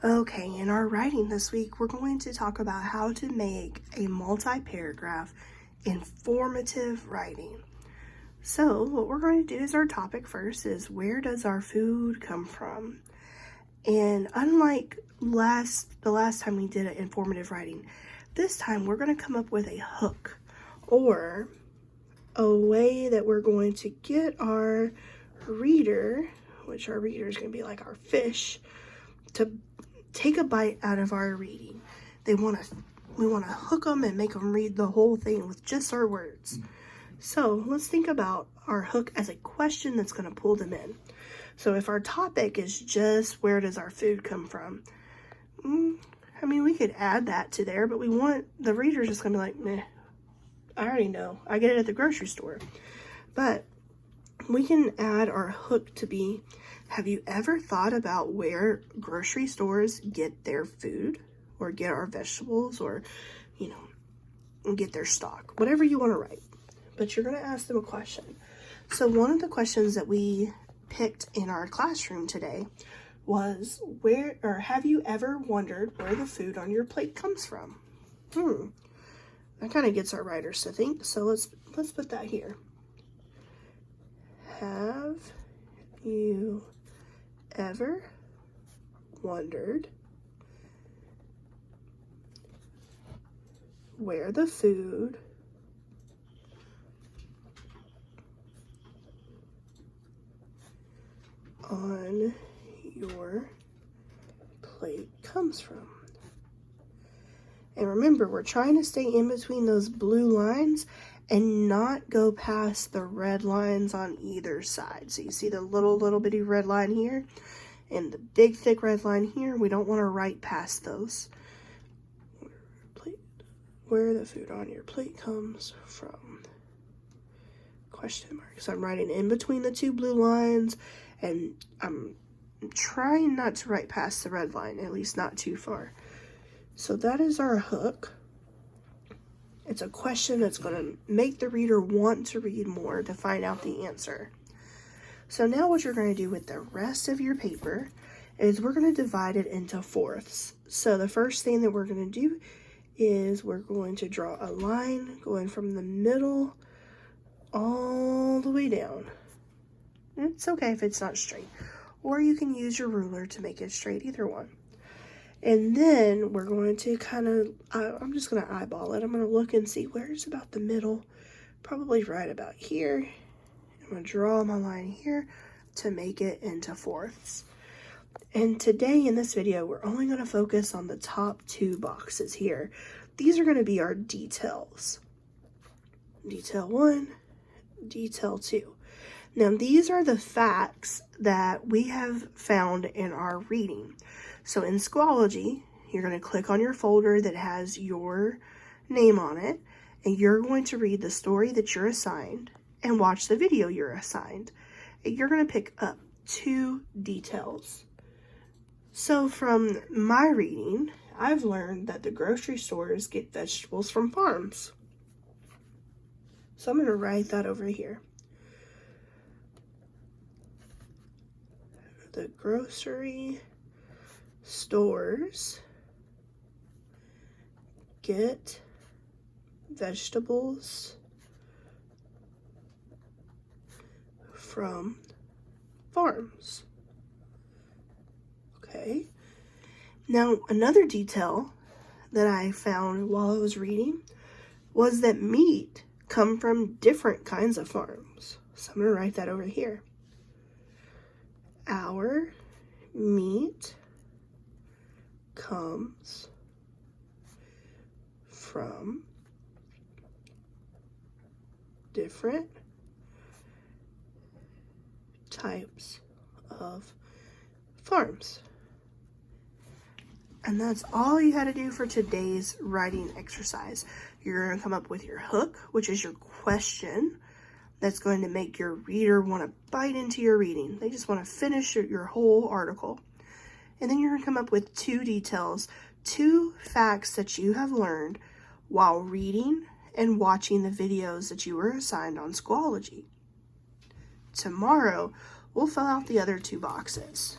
Okay, in our writing this week, we're going to talk about how to make a multi-paragraph informative writing. So what we're going to do as our topic first is, where does our food come from? And unlike the last time we did an informative writing, this time we're going to come up with a hook, or a way that we're going to get our reader, which our reader is going to be like our fish, to take a bite out of our reading. We want to hook them and make them read the whole thing with just our words. So let's think about our hook as a question that's going to pull them in. So if our topic is just, where does our food come from? We could add that to there, but we want the reader just going to be like, meh, I already know. I get it at the grocery store. But we can add our hook to be, have you ever thought about where grocery stores get their food, or get our vegetables, or, get their stock? Whatever you want to write. But you're going to ask them a question. So one of the questions that we picked in our classroom today was, have you ever wondered where the food on your plate comes from? That kind of gets our writers to think. So let's put that here. Have you ever wondered where the food on your plate comes from? And remember, we're trying to stay in between those blue lines and not go past the red lines on either side. So you see the little bitty red line here and the big thick red line here. We don't want to write past those. Where the food on your plate comes from? Question mark. So I'm writing in between the two blue lines, and I'm trying not to write past the red line, at least not too far. So that is our hook. It's a question that's going to make the reader want to read more to find out the answer. So now what you're going to do with the rest of your paper is we're going to divide it into fourths. So the first thing that we're going to do is we're going to draw a line going from the middle all the way down. It's okay if it's not straight, or you can use your ruler to make it straight, either one. And then we're going to I'm just going to eyeball it. I'm going to look and see where's about the middle, probably right about here. I'm going to draw my line here to make it into fourths. And today in this video, we're only going to focus on the top two boxes here. These are going to be our details. Detail 1, detail 2. Now, these are the facts that we have found in our reading. So in Schoology, you're going to click on your folder that has your name on it, and you're going to read the story that you're assigned and watch the video you're assigned. And you're going to pick up 2 details. So from my reading, I've learned that the grocery stores get vegetables from farms. So I'm going to write that over here. The grocery stores get vegetables from farms. Okay. Now, another detail that I found while I was reading was that meat come from different kinds of farms. So I'm going to write that over here. Our meat comes from different types of farms. And that's all you had to do for today's writing exercise. You're going to come up with your hook, which is your question that's going to make your reader want to bite into your reading. They just want to finish your whole article. And then you're going to come up with 2 details, 2 facts that you have learned while reading and watching the videos that you were assigned on Schoology. Tomorrow, we'll fill out the other 2 boxes.